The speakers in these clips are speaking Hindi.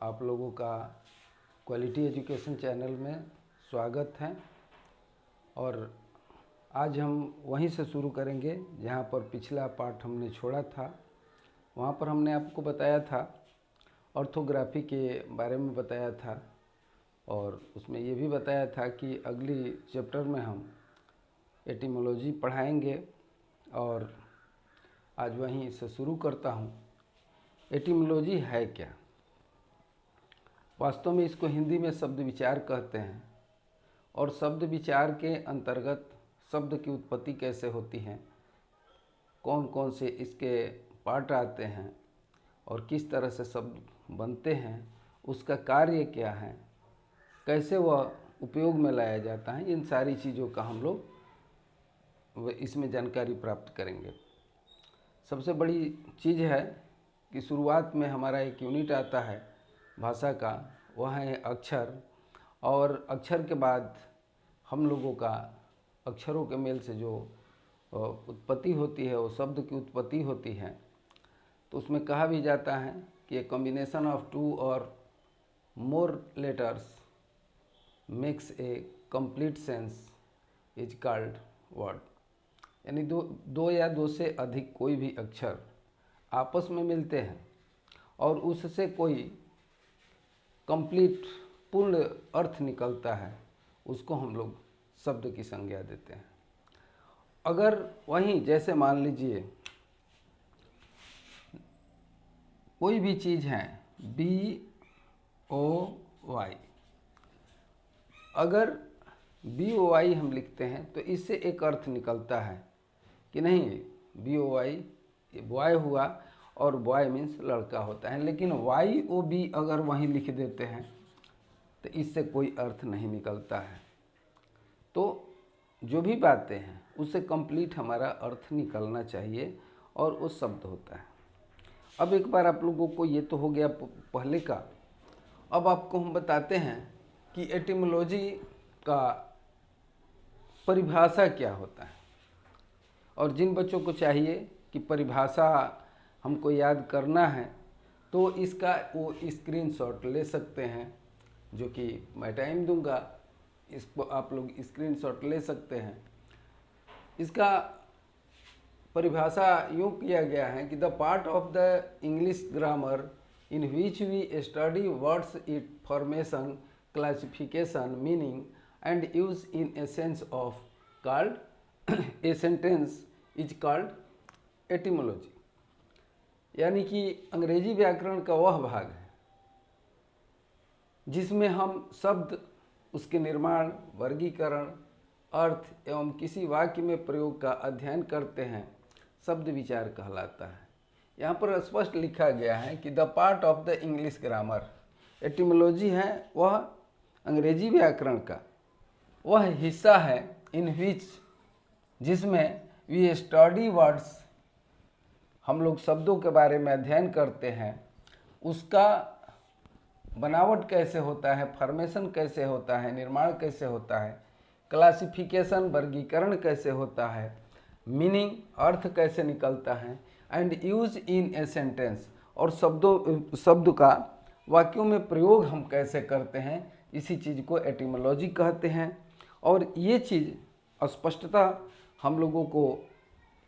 आप लोगों का क्वालिटी एजुकेशन चैनल में स्वागत है। और आज हम वहीं से शुरू करेंगे जहाँ पर पिछला पार्ट हमने छोड़ा था। वहाँ पर हमने आपको बताया था, ऑर्थोग्राफी के बारे में बताया था, और उसमें ये भी बताया था कि अगली चैप्टर में हम एटिमोलॉजी पढ़ाएंगे। और आज वहीं से शुरू करता हूँ। एटिमोलॉजी है क्या? वास्तव में इसको हिंदी में शब्द विचार कहते हैं, और शब्द विचार के अंतर्गत शब्द की उत्पत्ति कैसे होती है, कौन कौन से इसके पार्ट आते हैं और किस तरह से शब्द बनते हैं, उसका कार्य क्या है, कैसे वह उपयोग में लाया जाता है, इन सारी चीज़ों का हम लोग इसमें जानकारी प्राप्त करेंगे। सबसे बड़ी चीज़ है कि शुरुआत में हमारा एक यूनिट आता है भाषा का, वह है अक्षर। और अक्षर के बाद हम लोगों का अक्षरों के मेल से जो उत्पत्ति होती है, वो शब्द की उत्पत्ति होती है। तो उसमें कहा भी जाता है कि ए कॉम्बिनेशन ऑफ टू और more letters makes a complete sense is called word. यानी दो या दो से अधिक कोई भी अक्षर आपस में मिलते हैं और उससे कोई कंप्लीट पूर्ण अर्थ निकलता है, उसको हम लोग शब्द की संज्ञा देते हैं। अगर वहीं जैसे मान लीजिए कोई भी चीज़ है BOY, अगर BOY हम लिखते हैं तो इससे एक अर्थ निकलता है कि नहीं, BOY बॉय हुआ और बॉय मीन्स लड़का होता है। लेकिन YOB अगर वहीं लिख देते हैं तो इससे कोई अर्थ नहीं निकलता है। तो जो भी बातें हैं उससे कंप्लीट हमारा अर्थ निकलना चाहिए और वो शब्द होता है। अब एक बार आप लोगों को ये तो हो गया पहले का। अब आपको हम बताते हैं कि एटिमोलॉजी का परिभाषा क्या होता है। और जिन बच्चों को चाहिए कि परिभाषा हमको याद करना है तो इसका वो स्क्रीनशॉट ले सकते हैं, जो कि मैं टाइम दूंगा, इसको आप लोग स्क्रीनशॉट ले सकते हैं। इसका परिभाषा यूँ किया गया है कि the part of the English grammar in which we study words it formation classification meaning and use in a sense of called a sentence is called etymology. यानी कि अंग्रेजी व्याकरण का वह भाग है जिसमें हम शब्द, उसके निर्माण, वर्गीकरण, अर्थ एवं किसी वाक्य में प्रयोग का अध्ययन करते हैं। शब्द विचार कहलाता है। यहाँ पर स्पष्ट लिखा गया है कि the part of the English grammar, etymology है वह अंग्रेजी व्याकरण का वह हिस्सा है इन विच, जिसमें वी स्टडी वर्ड्स, हम लोग शब्दों के बारे में अध्ययन करते हैं। उसका बनावट कैसे होता है, फॉर्मेशन कैसे होता है, निर्माण कैसे होता है, क्लासिफिकेशन वर्गीकरण कैसे होता है, मीनिंग अर्थ कैसे निकलता है, and use in a sentence, और शब्द का वाक्यों में प्रयोग हम कैसे करते हैं, इसी चीज़ को एटिमोलॉजी कहते हैं। और ये चीज़ स्पष्टता हम लोगों को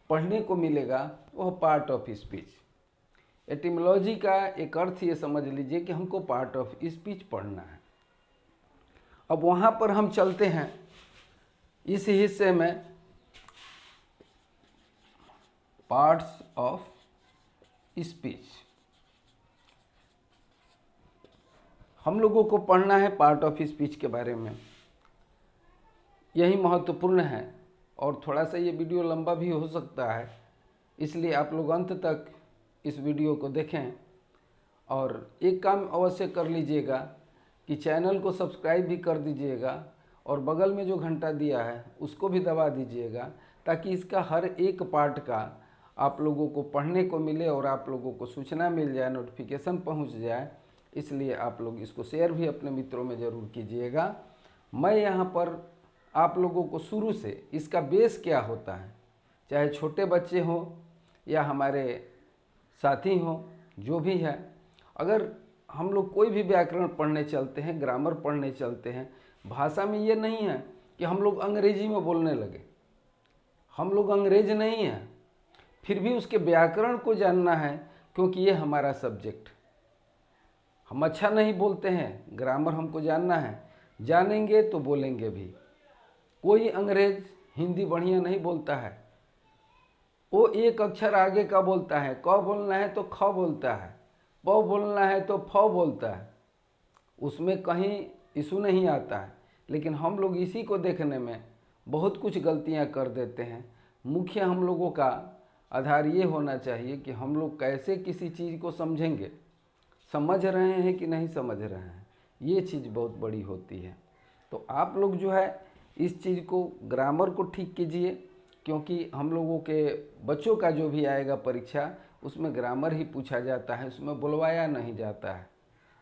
पढ़ने को मिलेगा, वह पार्ट ऑफ स्पीच। एटिमोलॉजी का एक अर्थ ये समझ लीजिए कि हमको पार्ट ऑफ स्पीच पढ़ना है। अब वहाँ पर हम चलते हैं इस हिस्से में, पार्ट्स ऑफ स्पीच। हम लोगों को पढ़ना है पार्ट ऑफ स्पीच के बारे में, यही महत्वपूर्ण है। और थोड़ा सा ये वीडियो लंबा भी हो सकता है, इसलिए आप लोग अंत तक इस वीडियो को देखें। और एक काम अवश्य कर लीजिएगा कि चैनल को सब्सक्राइब भी कर दीजिएगा और बगल में जो घंटा दिया है उसको भी दबा दीजिएगा, ताकि इसका हर एक पार्ट का आप लोगों को पढ़ने को मिले और आप लोगों को सूचना मिल जाए, नोटिफिकेशन पहुंच जाए। इसलिए आप लोग इसको शेयर भी अपने मित्रों में ज़रूर कीजिएगा। मैं यहाँ पर आप लोगों को शुरू से इसका बेस क्या होता है, चाहे छोटे बच्चे हों या हमारे साथी हों, जो भी है, अगर हम लोग कोई भी व्याकरण पढ़ने चलते हैं, ग्रामर पढ़ने चलते हैं, भाषा में ये नहीं है कि हम लोग अंग्रेजी में बोलने लगे। हम लोग अंग्रेज नहीं हैं, फिर भी उसके व्याकरण को जानना है, क्योंकि ये हमारा सब्जेक्ट। हम अच्छा नहीं बोलते हैं, ग्रामर हमको जानना है, जानेंगे तो बोलेंगे भी। कोई अंग्रेज हिंदी बढ़िया नहीं बोलता है, वो एक अक्षर आगे का बोलता है। क बोलना है तो ख बोलता है, प बोलना है तो फ बोलता है, उसमें कहीं इशू नहीं आता है। लेकिन हम लोग इसी को देखने में बहुत कुछ गलतियां कर देते हैं। मुख्य हम लोगों का आधार ये होना चाहिए कि हम लोग कैसे किसी चीज़ को समझेंगे, समझ रहे हैं कि नहीं समझ रहे हैं, ये चीज़ बहुत बड़ी होती है। तो आप लोग जो है इस चीज़ को, ग्रामर को ठीक कीजिए, क्योंकि हम लोगों के बच्चों का जो भी आएगा परीक्षा, उसमें ग्रामर ही पूछा जाता है, उसमें बुलवाया नहीं जाता है।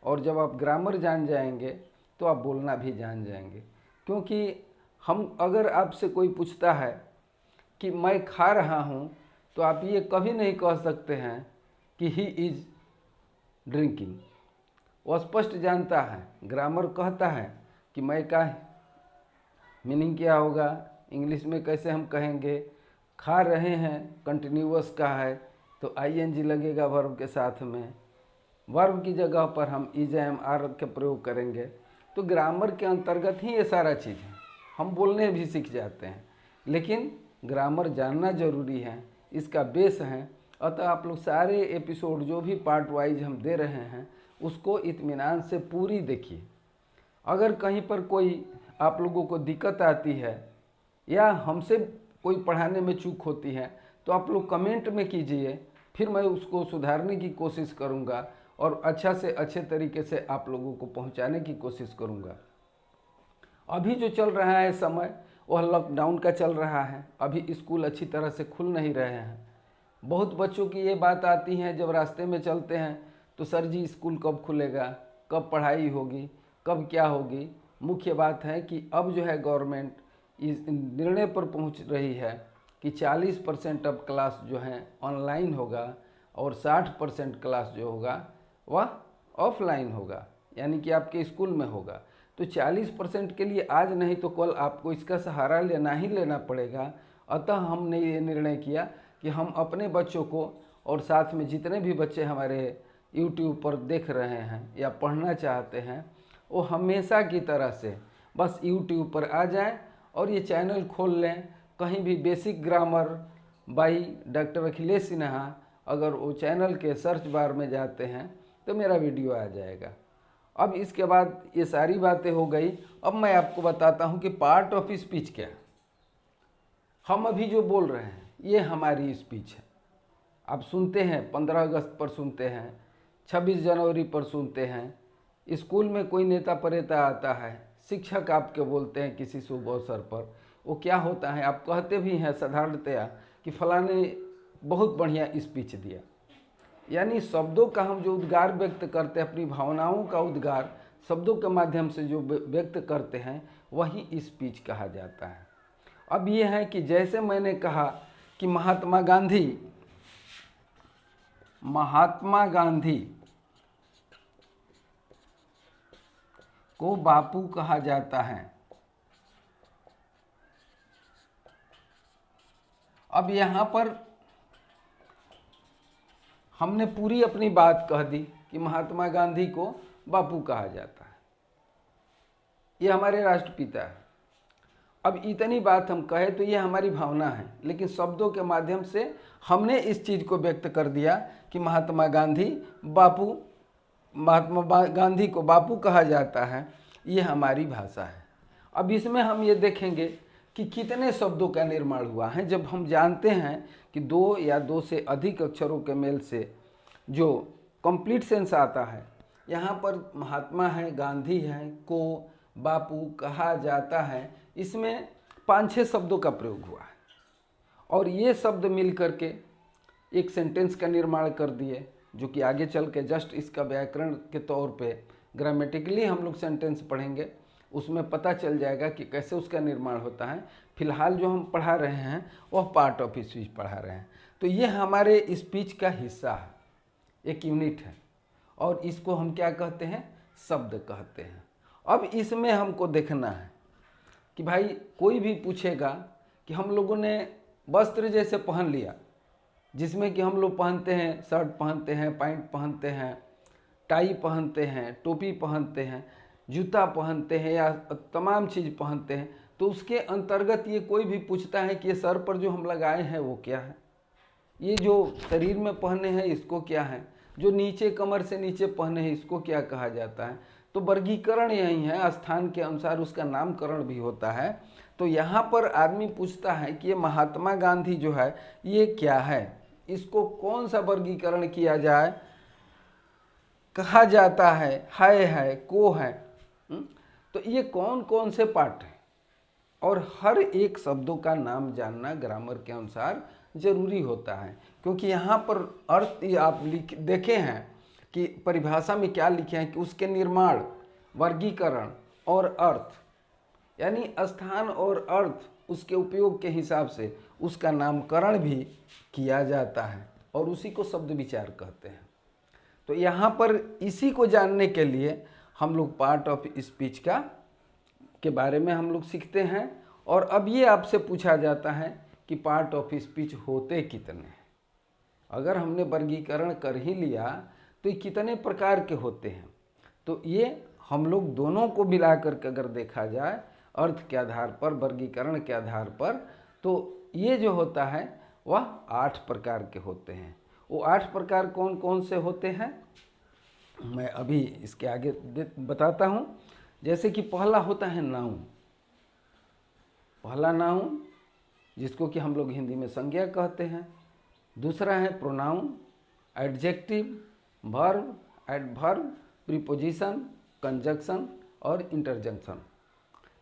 और जब आप ग्रामर जान जाएंगे तो आप बोलना भी जान जाएंगे। क्योंकि हम, अगर आपसे कोई पूछता है कि मैं खा रहा हूँ, तो आप ये कभी नहीं कह सकते हैं कि ही इज़ ड्रिंकिंग। वो स्पष्ट जानता है। ग्रामर कहता है कि मैं का मीनिंग क्या होगा, इंग्लिश में कैसे हम कहेंगे। खा रहे हैं कंटिन्यूअस का है तो आईएनजी लगेगा वर्ब के साथ में, वर्ब की जगह पर हम इज एम आर के प्रयोग करेंगे। तो ग्रामर के अंतर्गत ही ये सारा चीज़ है। हम बोलने भी सीख जाते हैं, लेकिन ग्रामर जानना जरूरी है, इसका बेस है। अतः आप लोग सारे एपिसोड जो भी पार्ट वाइज हम दे रहे हैं, उसको इत्मीनान से पूरी देखिए। अगर कहीं पर कोई आप लोगों को दिक्कत आती है या हमसे कोई पढ़ाने में चूक होती है, तो आप लोग कमेंट में कीजिए, फिर मैं उसको सुधारने की कोशिश करूँगा और अच्छा से अच्छे तरीके से आप लोगों को पहुँचाने की कोशिश करूँगा। अभी जो चल रहा है समय, वह लॉकडाउन का चल रहा है। अभी स्कूल अच्छी तरह से खुल नहीं रहे हैं। बहुत बच्चों की ये बात आती है जब रास्ते में चलते हैं तो सर जी स्कूल कब खुलेगा, कब पढ़ाई होगी, कब क्या होगी। मुख्य बात है कि अब जो है गवर्नमेंट इस निर्णय पर पहुंच रही है कि 40% अब क्लास जो है ऑनलाइन होगा और 60% क्लास जो होगा वह ऑफलाइन होगा, यानी कि आपके स्कूल में होगा। तो 40% के लिए आज नहीं तो कल आपको इसका सहारा लेना ही लेना पड़ेगा। अतः हमने ये निर्णय किया कि हम अपने बच्चों को और साथ में जितने भी बच्चे हमारे YouTube पर देख रहे हैं या पढ़ना चाहते हैं, वो हमेशा की तरह से बस YouTube पर आ जाएं और ये चैनल खोल लें। कहीं भी basic grammar by doctor Akhilesh Sinha, अगर वो चैनल के सर्च बार में जाते हैं तो मेरा वीडियो आ जाएगा। अब इसके बाद ये सारी बातें हो गई। अब मैं आपको बताता हूँ कि पार्ट ऑफ स्पीच क्या है। हम अभी जो बोल रहे हैं ये हमारी स्पीच है। आप सुनते हैं 15 अगस्त पर सुनते हैं, 26 जनवरी पर सुनते हैं। स्कूल में कोई नेता परेता आता है, शिक्षक आपके बोलते हैं किसी शुभ अवसर पर, वो क्या होता है, आप कहते भी हैं साधारणतया कि फलाने बहुत बढ़िया स्पीच दिया। यानी शब्दों का हम जो उद्गार व्यक्त करते हैं, अपनी भावनाओं का उद्गार शब्दों के माध्यम से जो व्यक्त करते हैं, वही स्पीच कहा जाता है। अब ये है कि जैसे मैंने कहा कि महात्मा गांधी को बापू कहा जाता है। अब यहाँ पर हमने पूरी अपनी बात कह दी कि महात्मा गांधी को बापू कहा जाता है, ये हमारे राष्ट्रपिता है। अब इतनी बात हम कहे तो ये हमारी भावना है, लेकिन शब्दों के माध्यम से हमने इस चीज़ को व्यक्त कर दिया कि महात्मा गांधी को बापू कहा जाता है, ये हमारी भाषा है। अब इसमें हम ये देखेंगे कि कितने शब्दों का निर्माण हुआ है। जब हम जानते हैं कि 2 या 2 से अधिक अक्षरों के मेल से जो कंप्लीट सेंस आता है, यहाँ पर महात्मा है, गांधी है, को बापू कहा जाता है, इसमें 5-6 शब्दों का प्रयोग हुआ है और ये शब्द मिल करके एक सेंटेंस का निर्माण कर दिए, जो कि आगे चल के जस्ट इसका व्याकरण के तौर पे ग्रामेटिकली हम लोग सेंटेंस पढ़ेंगे, उसमें पता चल जाएगा कि कैसे उसका निर्माण होता है। फिलहाल जो हम पढ़ा रहे हैं वह पार्ट ऑफ स्पीच पढ़ा रहे हैं। तो ये हमारे स्पीच का हिस्सा है, एक यूनिट है। और इसको हम क्या कहते हैं, शब्द कहते हैं। अब इसमें हमको देखना है कि भाई कोई भी पूछेगा कि हम लोगों ने वस्त्र जैसे पहन लिया, जिसमें कि हम लोग पहनते हैं, शर्ट पहनते हैं, पैंट पहनते हैं, टाई पहनते हैं, टोपी पहनते हैं, जूता पहनते हैं या तमाम चीज़ पहनते हैं, तो उसके अंतर्गत ये कोई भी पूछता है कि ये सर पर जो हम लगाए हैं वो क्या है, ये जो शरीर में पहने हैं इसको क्या है, जो नीचे कमर से नीचे पहने हैं इसको क्या कहा जाता है। तो वर्गीकरण यही है, स्थान के अनुसार उसका नामकरण भी होता है। तो यहाँ पर आदमी पूछता है कि ये महात्मा गांधी जो है ये क्या है, इसको कौन सा वर्गीकरण किया जाए, कहा जाता है, को है। तो ये कौन कौन से पार्ट हैं, और हर एक शब्दों का नाम जानना ग्रामर के अनुसार जरूरी होता है, क्योंकि यहाँ पर अर्थ आप देखे हैं कि परिभाषा में क्या लिखे हैं कि उसके निर्माण, वर्गीकरण और अर्थ, यानी स्थान और अर्थ उसके उपयोग के हिसाब से उसका नामकरण भी किया जाता है, और उसी को शब्द विचार कहते हैं। तो यहाँ पर इसी को जानने के लिए हम लोग पार्ट ऑफ स्पीच के बारे में हम लोग सीखते हैं। और अब ये आपसे पूछा जाता है कि पार्ट ऑफ स्पीच होते कितने हैं। अगर हमने वर्गीकरण कर ही लिया तो ये कितने प्रकार के होते हैं, तो ये हम लोग दोनों को मिलाकर के अगर देखा जाए, अर्थ के आधार पर, वर्गीकरण के आधार पर, तो ये जो होता है वह 8 प्रकार के होते हैं। वो 8 प्रकार कौन कौन से होते हैं मैं अभी इसके आगे बताता हूँ। जैसे कि पहला होता है नाउन। पहला नाउन जिसको कि हम लोग हिंदी में संज्ञा कहते हैं। दूसरा है pronoun, adjective, verb, adverb, preposition, conjunction और इंटरजेक्शन।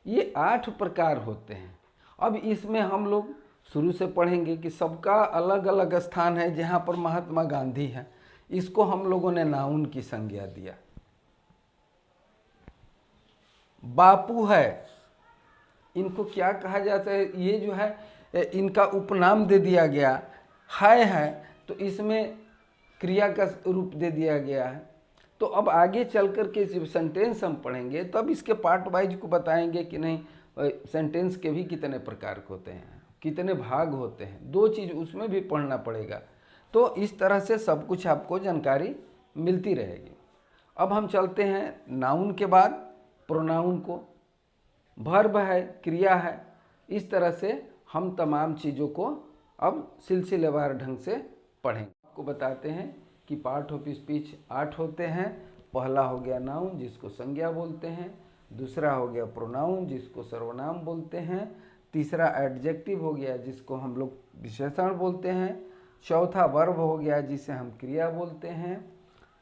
ये 8 प्रकार होते हैं। अब इसमें हम लोग शुरू से पढ़ेंगे कि सबका अलग अलग स्थान है। जहाँ पर महात्मा गांधी है, इसको हम लोगों ने नाउन की संज्ञा दिया। बापू है, इनको क्या कहा जाता है, ये जो है इनका उपनाम दे दिया गया। है तो इसमें क्रिया का रूप दे दिया गया है। तो अब आगे चल कर के जब सेंटेंस हम पढ़ेंगे तब इसके पार्ट वाइज को बताएंगे कि नहीं सेंटेंस के भी कितने प्रकार होते हैं, कितने भाग होते हैं, 2 चीज़ उसमें भी पढ़ना पड़ेगा। तो इस तरह से सब कुछ आपको जानकारी मिलती रहेगी। अब हम चलते हैं नाउन के बाद प्रोनाउन को। वर्ब है, क्रिया है। इस तरह से हम तमाम चीज़ों को अब सिलसिलेवार ढंग से पढ़ेंगे। आपको बताते हैं कि पार्ट ऑफ स्पीच 8 होते हैं। पहला हो गया नाउन जिसको संज्ञा बोलते हैं। दूसरा हो गया प्रोनाउन जिसको सर्वनाम बोलते हैं। तीसरा एडजेक्टिव हो गया जिसको हम लोग विशेषण बोलते हैं। चौथा वर्ब हो गया जिसे हम क्रिया बोलते हैं।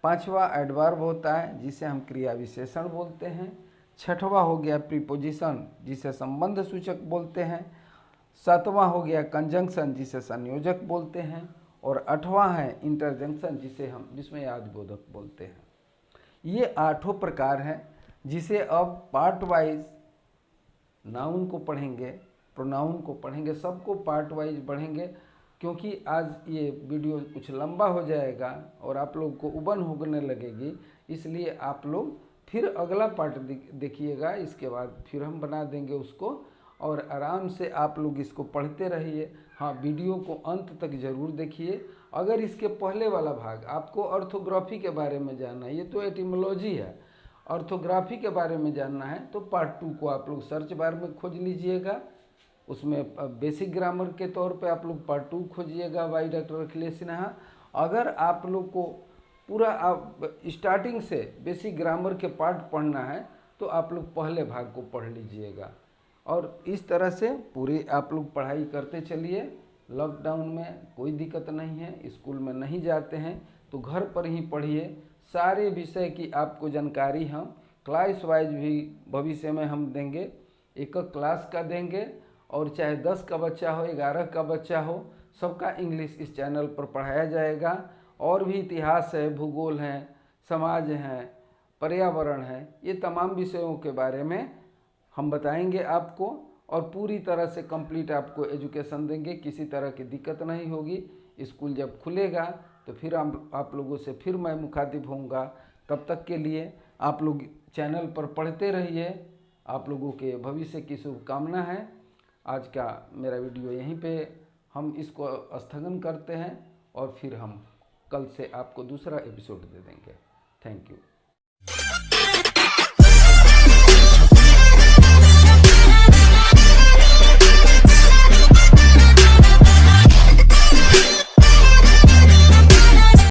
पांचवा एडवर्ब होता है जिसे हम क्रिया विशेषण बोलते हैं। छठवां हो गया प्रीपोजिशन जिसे संबंध सूचक बोलते हैं। सातवां हो गया कंजंक्शन जिसे संयोजक बोलते हैं। और 8वां है इंटरजेक्शन जिसमें यादबोधक बोलते हैं। ये 8 प्रकार हैं जिसे अब पार्ट वाइज नाउन को पढ़ेंगे, प्रोनाउन को पढ़ेंगे, सबको पार्ट वाइज पढ़ेंगे, क्योंकि आज ये वीडियो कुछ लंबा हो जाएगा और आप लोग को उबन होने लगेगी। इसलिए आप लोग फिर अगला पार्ट देखिएगा, इसके बाद फिर हम बना देंगे उसको, और आराम से आप लोग इसको पढ़ते रहिए। हाँ, वीडियो को अंत तक ज़रूर देखिए। अगर इसके पहले वाला भाग आपको ऑर्थोग्राफी के बारे में जानना है, ये तो एटिमोलॉजी है, ऑर्थोग्राफी के बारे में जानना है, तो पार्ट 2 को आप लोग सर्च बार में खोज लीजिएगा। उसमें बेसिक ग्रामर के तौर पे आप लोग पार्ट 2 खोजिएगा बाय डॉक्टर अखिलेश सिन्हा। अगर आप लोग को पूरा स्टार्टिंग से बेसिक ग्रामर के पार्ट पढ़ना है तो आप लोग पहले भाग को पढ़ लीजिएगा। और इस तरह से पूरी आप लोग पढ़ाई करते चलिए। लॉकडाउन में कोई दिक्कत नहीं है, स्कूल में नहीं जाते हैं तो घर पर ही पढ़िए। सारे विषय की आपको जानकारी हम क्लास वाइज भी भविष्य में हम देंगे, एक क्लास का देंगे, और चाहे 10 का बच्चा हो, 11 का बच्चा हो, सबका इंग्लिश इस चैनल पर पढ़ाया जाएगा। और भी इतिहास है, भूगोल है, समाज है, पर्यावरण है, ये तमाम विषयों के बारे में हम बताएंगे आपको, और पूरी तरह से कंप्लीट आपको एजुकेशन देंगे। किसी तरह की दिक्कत नहीं होगी। स्कूल जब खुलेगा तो फिर आप लोगों से फिर मैं मुखातिब होऊंगा। तब तक के लिए आप लोग चैनल पर पढ़ते रहिए। आप लोगों के भविष्य की शुभकामना है। आज का मेरा वीडियो यहीं पे हम इसको स्थगन करते हैं और फिर हम कल से आपको दूसरा एपिसोड दे देंगे। Thank you.